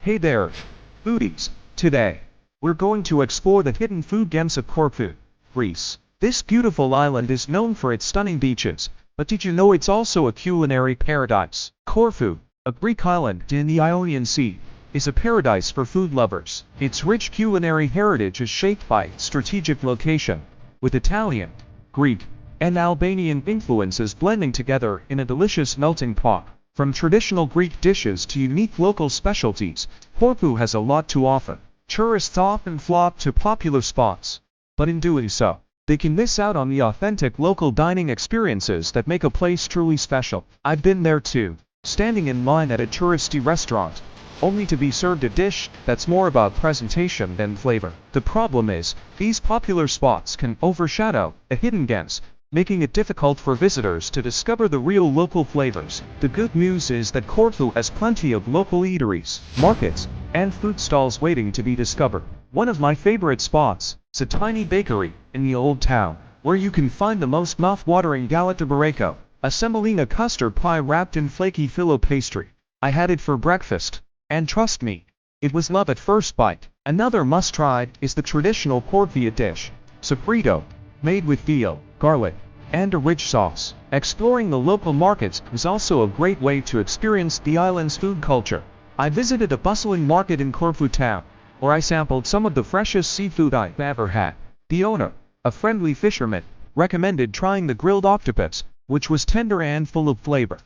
Hey there, foodies. Today, we're going to explore the hidden food gems of Corfu, Greece. This beautiful island is known for its stunning beaches, but did you know it's also a culinary paradise? Corfu, a Greek island in the Ionian Sea, is a paradise for food lovers. Its rich culinary heritage is shaped by its strategic location, with Italian, Greek, and Albanian influences blending together in a delicious melting pot. From traditional Greek dishes to unique local specialties, Corfu has a lot to offer. Tourists often flock to popular spots, but in doing so, they can miss out on the authentic local dining experiences that make a place truly special. I've been there too, standing in line at a touristy restaurant, only to be served a dish that's more about presentation than flavor. The problem is, these popular spots can overshadow the hidden gems, making it difficult for visitors to discover the real local flavors. The good news is that Corfu has plenty of local eateries, markets, and food stalls waiting to be discovered. One of my favorite spots is a tiny bakery in the old town, where you can find the most mouth-watering galeta barreco, a semolina custard pie wrapped in flaky filo pastry. I had it for breakfast, and trust me, it was love at first bite. Another must-try is the traditional Corfu dish, sofrito, made with veal, garlic, and a rich sauce. Exploring the local markets is also a great way to experience the island's food culture. I visited a bustling market in Corfu town, where I sampled some of the freshest seafood I've ever had. The owner, a friendly fisherman, recommended trying the grilled octopus, which was tender and full of flavor.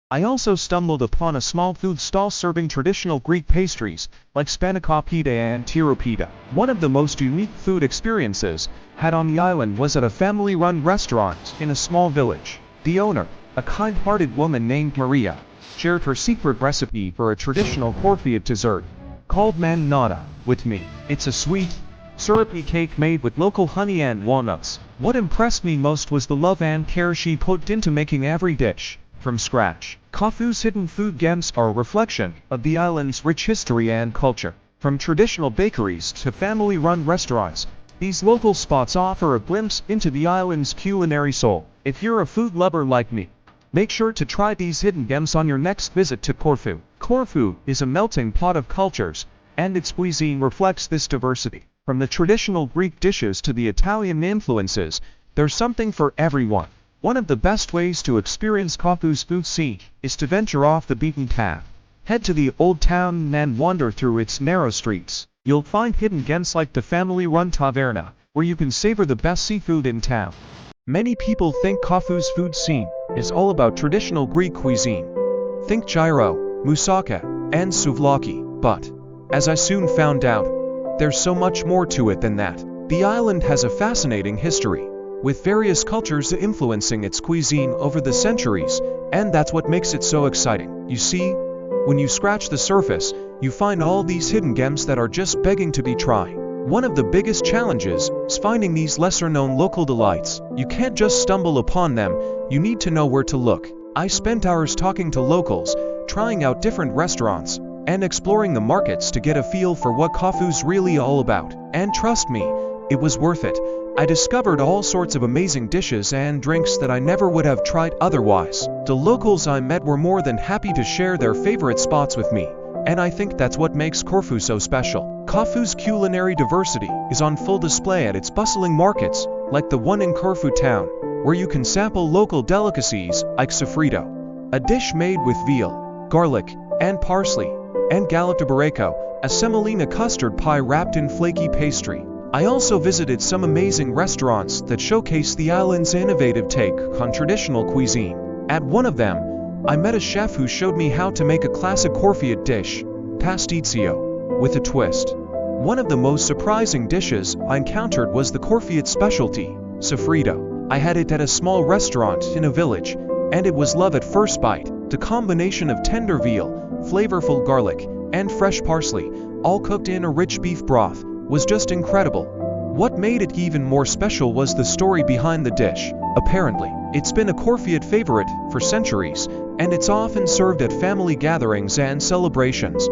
I also stumbled upon a small food stall serving traditional Greek pastries, like spanakopita and tiropita. One of the most unique food experiences had on the island was at a family-run restaurant in a small village. The owner, a kind-hearted woman named Maria, shared her secret recipe for a traditional Corfu dessert, called manada, with me. It's a sweet, syrupy cake made with local honey and walnuts. What impressed me most was the love and care she put into making every dish from scratch. Corfu's hidden food gems are a reflection of the island's rich history and culture. From traditional bakeries to family-run restaurants, these local spots offer a glimpse into the island's culinary soul. If you're a food lover like me, make sure to try these hidden gems on your next visit to Corfu. Corfu is a melting pot of cultures, and its cuisine reflects this diversity. From the traditional Greek dishes to the Italian influences, there's something for everyone. One of the best ways to experience Corfu's food scene is to venture off the beaten path. Head to the old town and wander through its narrow streets. You'll find hidden gems like the family-run taverna, where you can savor the best seafood in town. Many people think Corfu's food scene is all about traditional Greek cuisine. Think gyro, moussaka, and souvlaki. But, as I soon found out, there's so much more to it than that. The island has a fascinating history, with various cultures influencing its cuisine over the centuries, and that's what makes it so exciting. You see, when you scratch the surface, you find all these hidden gems that are just begging to be tried. One of the biggest challenges is finding these lesser-known local delights. You can't just stumble upon them, you need to know where to look. I spent hours talking to locals, trying out different restaurants, and exploring the markets to get a feel for what Corfu's really all about. And trust me, it was worth it. I discovered all sorts of amazing dishes and drinks that I never would have tried otherwise. The locals I met were more than happy to share their favorite spots with me, and I think that's what makes Corfu so special. Corfu's culinary diversity is on full display at its bustling markets, like the one in Corfu town, where you can sample local delicacies like sofrito, a dish made with veal, garlic, and parsley, and galeta barreco, a semolina custard pie wrapped in flaky pastry. I also visited some amazing restaurants that showcase the island's innovative take on traditional cuisine. At one of them, I met a chef who showed me how to make a classic Corfu dish, pasticcio, with a twist. One of the most surprising dishes I encountered was the Corfu specialty, sofrito. I had it at a small restaurant in a village, and it was love at first bite. The combination of tender veal, flavorful garlic, and fresh parsley, all cooked in a rich beef broth, was just incredible. What made it even more special was the story behind the dish. Apparently, it's been a Corfu favorite for centuries, and it's often served at family gatherings and celebrations.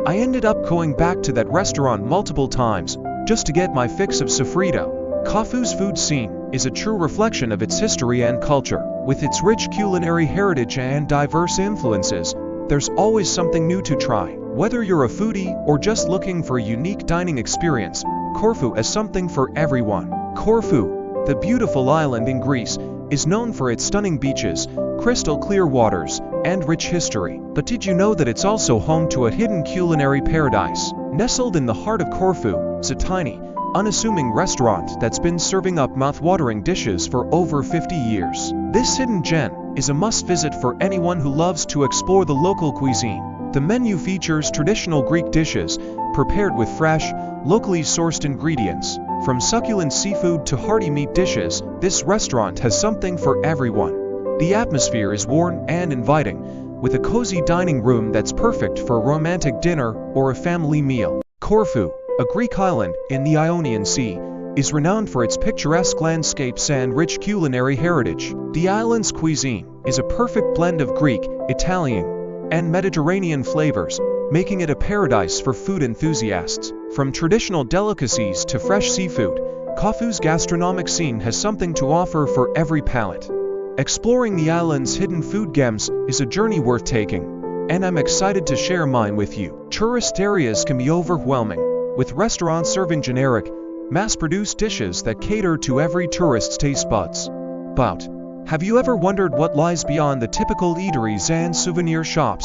I ended up going back to that restaurant multiple times, just to get my fix of sofrito. Corfu's food scene is a true reflection of its history and culture. With its rich culinary heritage and diverse influences, there's always something new to try. Whether you're a foodie or just looking for a unique dining experience, Corfu has something for everyone. Corfu, the beautiful island in Greece, is known for its stunning beaches, crystal clear waters, and rich history. But did you know that it's also home to a hidden culinary paradise? Nestled in the heart of Corfu is a tiny, unassuming restaurant that's been serving up mouth-watering dishes for over 50 years. This hidden gem is a must-visit for anyone who loves to explore the local cuisine. The menu features traditional Greek dishes, prepared with fresh, locally sourced ingredients. From succulent seafood to hearty meat dishes, this restaurant has something for everyone. The atmosphere is warm and inviting, with a cozy dining room that's perfect for a romantic dinner or a family meal. Corfu, a Greek island in the Ionian Sea, is renowned for its picturesque landscapes and rich culinary heritage. The island's cuisine is a perfect blend of Greek, Italian, and Mediterranean flavors, making it a paradise for food enthusiasts. From traditional delicacies to fresh seafood, Corfu's gastronomic scene has something to offer for every palate. Exploring the island's hidden food gems is a journey worth taking, and I'm excited to share mine with you. Tourist areas can be overwhelming, with restaurants serving generic, mass-produced dishes that cater to every tourist's taste buds. But have you ever wondered what lies beyond the typical eateries and souvenir shops?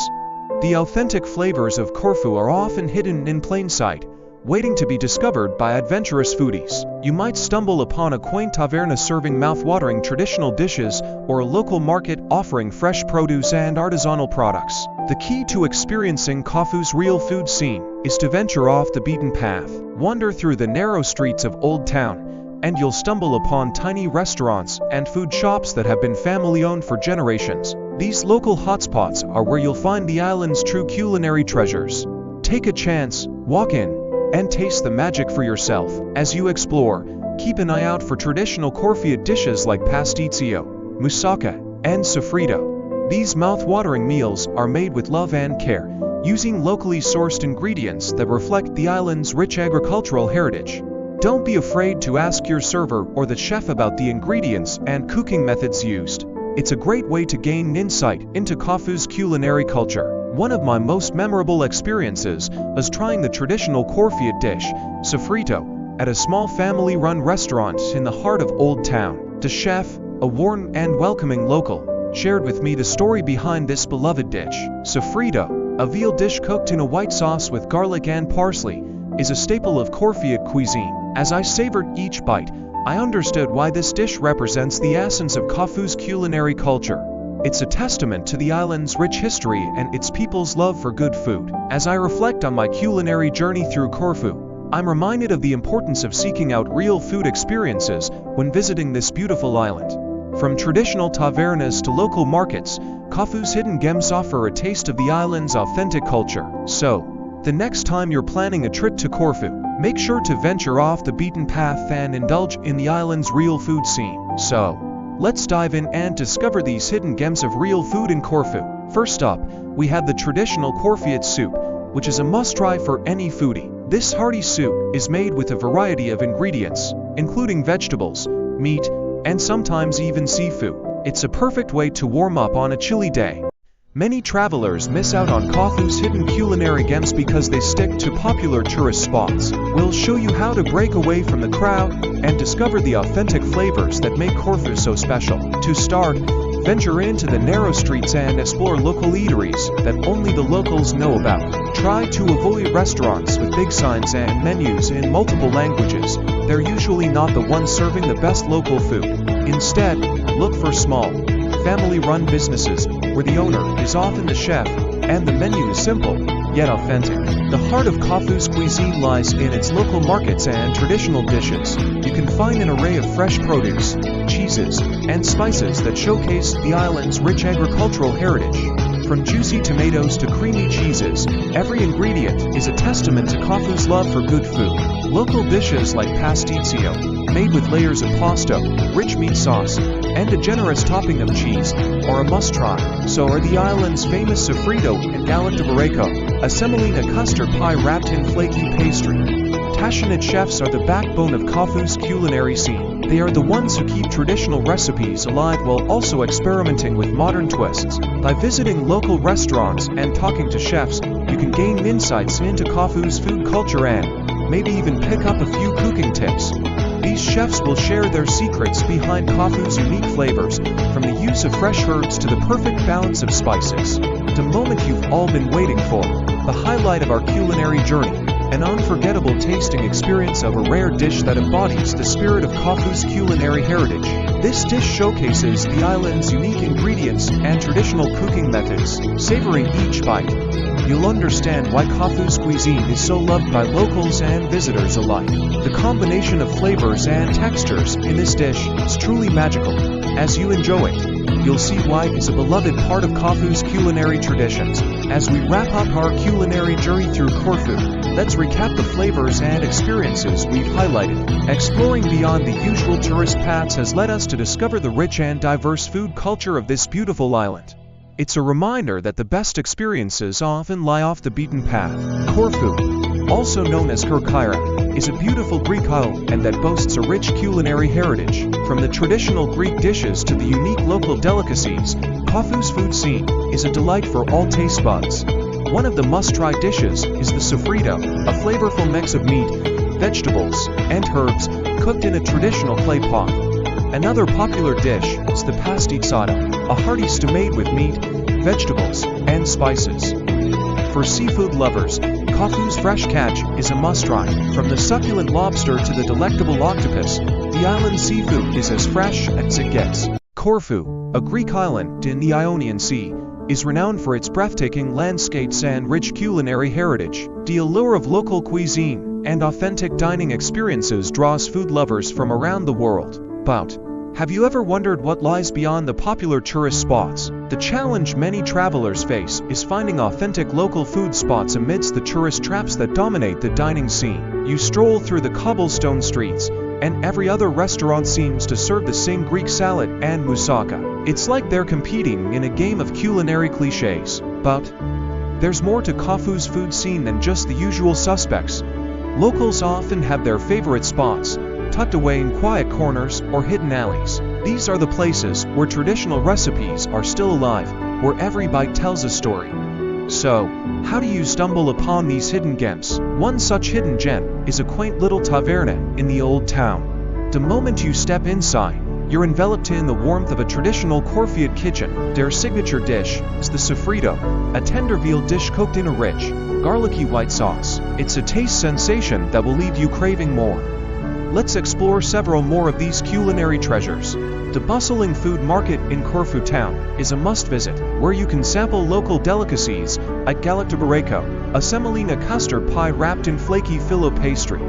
The authentic flavors of Corfu are often hidden in plain sight, waiting to be discovered by adventurous foodies. You might stumble upon a quaint taverna serving mouth-watering traditional dishes or a local market offering fresh produce and artisanal products. The key to experiencing Corfu's real food scene is to venture off the beaten path. Wander through the narrow streets of Old Town, and you'll stumble upon tiny restaurants and food shops that have been family-owned for generations. These local hotspots are where you'll find the island's true culinary treasures. Take a chance, walk in, and taste the magic for yourself. As you explore, keep an eye out for traditional Corfu dishes like pasticcio, moussaka, and sofrito. These mouth-watering meals are made with love and care, using locally sourced ingredients that reflect the island's rich agricultural heritage. Don't be afraid to ask your server or the chef about the ingredients and cooking methods used. It's a great way to gain insight into Corfu's culinary culture. One of my most memorable experiences was trying the traditional Corfu dish, sofrito, at a small family-run restaurant in the heart of Old Town. The chef, a warm and welcoming local, shared with me the story behind this beloved dish. Sofrito, a veal dish cooked in a white sauce with garlic and parsley, is a staple of Corfu cuisine. As I savored each bite, I understood why this dish represents the essence of Corfu's culinary culture. It's a testament to the island's rich history and its people's love for good food. As I reflect on my culinary journey through Corfu, I'm reminded of the importance of seeking out real food experiences when visiting this beautiful island. From traditional tavernas to local markets, Corfu's hidden gems offer a taste of the island's authentic culture. So, the next time you're planning a trip to Corfu, make sure to venture off the beaten path and indulge in the island's real food scene. So, let's dive in and discover these hidden gems of real food in Corfu. First up, we have the traditional Corfu soup, which is a must-try for any foodie. This hearty soup is made with a variety of ingredients, including vegetables, meat, and sometimes even seafood. It's a perfect way to warm up on a chilly day. Many travelers miss out on Corfu's hidden culinary gems because they stick to popular tourist spots. We'll show you how to break away from the crowd and discover the authentic flavors that make Corfu so special. To start, venture into the narrow streets and explore local eateries that only the locals know about. Try to avoid restaurants with big signs and menus in multiple languages. They're usually not the ones serving the best local food. Instead, look for small, family-run businesses where the owner is often the chef and the menu is simple, yet authentic. The heart of Corfu's cuisine lies in its local markets and traditional dishes. You can find an array of fresh produce, cheeses, and spices that showcase the island's rich agricultural heritage. From juicy tomatoes to creamy cheeses, every ingredient is a testament to Corfu's love for good food. Local dishes like pasticcio, made with layers of pasta, rich meat sauce, and a generous topping of cheese, are a must-try. So are the island's famous sofrito and galette de barreco, a semolina custard pie wrapped in flaky pastry. Passionate chefs are the backbone of Corfu's culinary scene. They are the ones who keep traditional recipes alive while also experimenting with modern twists. By visiting local restaurants and talking to chefs, you can gain insights into Corfu's food culture and maybe even pick up a few cooking tips. These chefs will share their secrets behind Corfu's unique flavors, from the use of fresh herbs to the perfect balance of spices. The moment you've all been waiting for, the highlight of our culinary journey, an unforgettable tasting experience of a rare dish that embodies the spirit of Corfu's culinary heritage. This dish showcases the island's unique ingredients and traditional cooking methods. Savoring each bite, you'll understand why Corfu's cuisine is so loved by locals and visitors alike. The combination of flavors and textures in this dish is truly magical. As you enjoy it, you'll see why it is a beloved part of Corfu's culinary traditions. As we wrap up our culinary journey through Corfu, let's recap the flavors and experiences we've highlighted. Exploring beyond the usual tourist paths has led us to discover the rich and diverse food culture of this beautiful island. It's a reminder that the best experiences often lie off the beaten path. Corfu, also known as Kerkyra, is a beautiful Greek isle and that boasts a rich culinary heritage. From the traditional Greek dishes to the unique local delicacies, Corfu's food scene is a delight for all taste buds. One of the must-try dishes is the sofrito, a flavorful mix of meat, vegetables, and herbs cooked in a traditional clay pot. Another popular dish is the pastitsata, a hearty stew made with meat, vegetables, and spices. For seafood lovers, Corfu's fresh catch is a must-try. From the succulent lobster to the delectable octopus, the island's seafood is as fresh as it gets. Corfu, a Greek island in the Ionian Sea, is renowned for its breathtaking landscapes and rich culinary heritage. The allure of local cuisine and authentic dining experiences draws food lovers from around the world. But have you ever wondered what lies beyond the popular tourist spots? The challenge many travelers face is finding authentic local food spots amidst the tourist traps that dominate the dining scene. You stroll through the cobblestone streets, and every other restaurant seems to serve the same Greek salad and moussaka. It's like they're competing in a game of culinary cliches. But there's more to Corfu's food scene than just the usual suspects. Locals often have their favorite spots, tucked away in quiet corners or hidden alleys. These are the places where traditional recipes are still alive, where every bite tells a story. So, how do you stumble upon these hidden gems? One such hidden gem is a quaint little taverna in the old town. The moment you step inside, you're enveloped in the warmth of a traditional Corfuian kitchen. Their signature dish is the sofrito, a tender veal dish cooked in a rich, garlicky white sauce. It's a taste sensation that will leave you craving more. Let's explore several more of these culinary treasures. The bustling food market in Corfu town is a must-visit, where you can sample local delicacies like galaktobareko, a semolina custard pie wrapped in flaky filo pastry.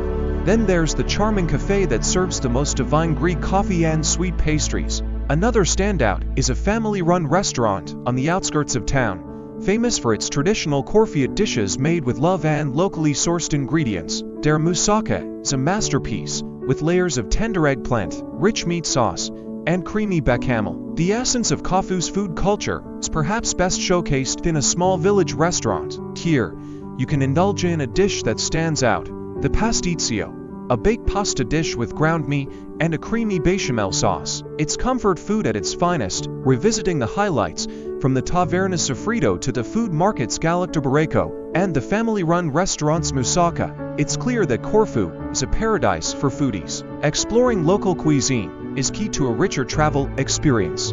Then there's the charming cafe that serves the most divine Greek coffee and sweet pastries. Another standout is a family-run restaurant on the outskirts of town, famous for its traditional Corfuian dishes made with love and locally sourced ingredients. Their moussaka is a masterpiece, with layers of tender eggplant, rich meat sauce, and creamy bechamel. The essence of Corfu's food culture is perhaps best showcased in a small village restaurant. Here, you can indulge in a dish that stands out, the pasticcio, a baked pasta dish with ground meat and a creamy bechamel sauce. It's comfort food at its finest, revisiting the highlights from the taverna sofrito to the food market's galaktobareko and the family-run restaurant's moussaka. It's clear that Corfu is a paradise for foodies. Exploring local cuisine is key to a richer travel experience.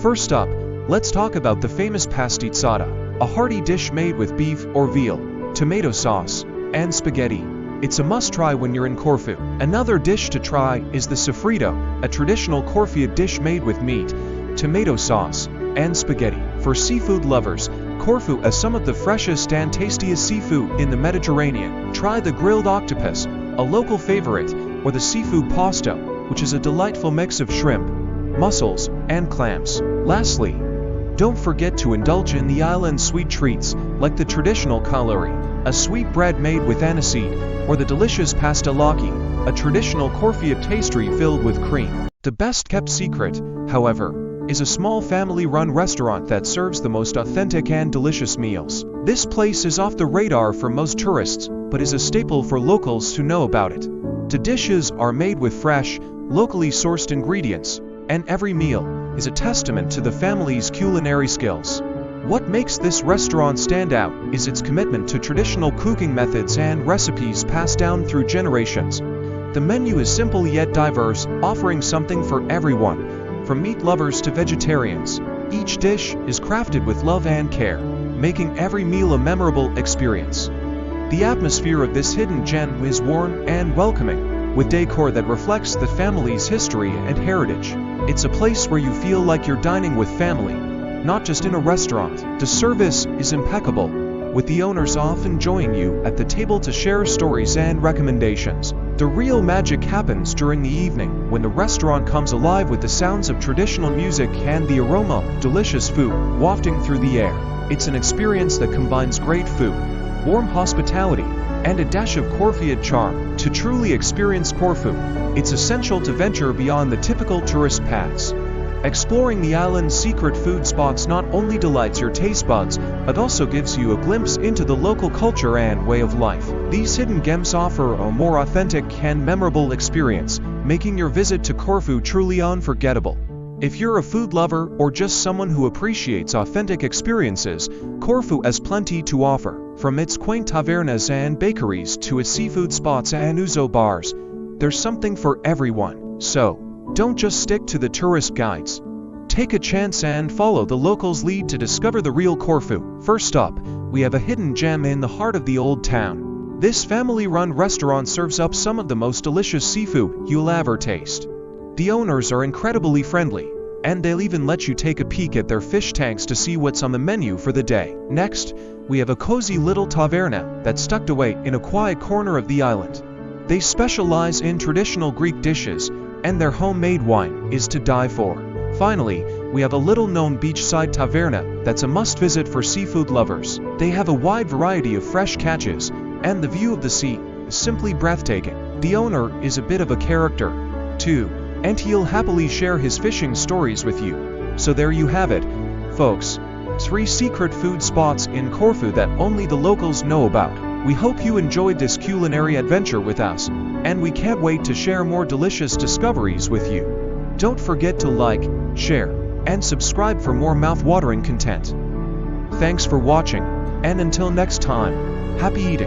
First up, let's talk about the famous pastitsata, a hearty dish made with beef or veal, tomato sauce, and spaghetti. It's a must-try when you're in Corfu. Another dish to try is the sofrito, a traditional Corfuian dish made with meat, tomato sauce, and spaghetti. For seafood lovers, Corfu has some of the freshest and tastiest seafood in the Mediterranean. Try the grilled octopus, a local favorite, or the seafood pasta, which is a delightful mix of shrimp, mussels, and clams. Lastly, don't forget to indulge in the island's sweet treats, like the traditional culinary, a sweet bread made with aniseed, or the delicious pastelaki, a traditional Corfuian pastry filled with cream. The best-kept secret, however, is a small family-run restaurant that serves the most authentic and delicious meals. This place is off the radar for most tourists, but is a staple for locals who know about it. The dishes are made with fresh, locally sourced ingredients, and every meal is a testament to the family's culinary skills. What makes this restaurant stand out is its commitment to traditional cooking methods and recipes passed down through generations. The menu is simple yet diverse, offering something for everyone, from meat lovers to vegetarians. Each dish is crafted with love and care, making every meal a memorable experience. The atmosphere of this hidden gem is warm and welcoming, with decor that reflects the family's history and heritage. It's a place where you feel like you're dining with family, not just in a restaurant. The service is impeccable, with the owners often joining you at the table to share stories and recommendations. The real magic happens during the evening, when the restaurant comes alive with the sounds of traditional music and the aroma of delicious food wafting through the air. It's an experience that combines great food, warm hospitality, and a dash of Corfu charm. To truly experience Corfu, it's essential to venture beyond the typical tourist paths. Exploring the island's secret food spots not only delights your taste buds, but also gives you a glimpse into the local culture and way of life. These hidden gems offer a more authentic and memorable experience, making your visit to Corfu truly unforgettable. If you're a food lover or just someone who appreciates authentic experiences, Corfu has plenty to offer. From its quaint tavernas and bakeries to its seafood spots and ouzo bars, there's something for everyone. So, don't just stick to the tourist guides. Take a chance and follow the locals' lead to discover the real Corfu. First up, we have a hidden gem in the heart of the old town. This family-run restaurant serves up some of the most delicious seafood you'll ever taste. The owners are incredibly friendly, and they'll even let you take a peek at their fish tanks to see what's on the menu for the day. Next, we have a cozy little taverna that's tucked away in a quiet corner of the island. They specialize in traditional Greek dishes, and their homemade wine is to die for. Finally, we have a little-known beachside taverna that's a must-visit for seafood lovers. They have a wide variety of fresh catches, and the view of the sea is simply breathtaking. The owner is a bit of a character, too, and he'll happily share his fishing stories with you. So there you have it, folks. 3 secret food spots in Corfu that only the locals know about. We hope you enjoyed this culinary adventure with us, and we can't wait to share more delicious discoveries with you. Don't forget to like, share, and subscribe for more mouth-watering content. Thanks for watching, and until next time, happy eating!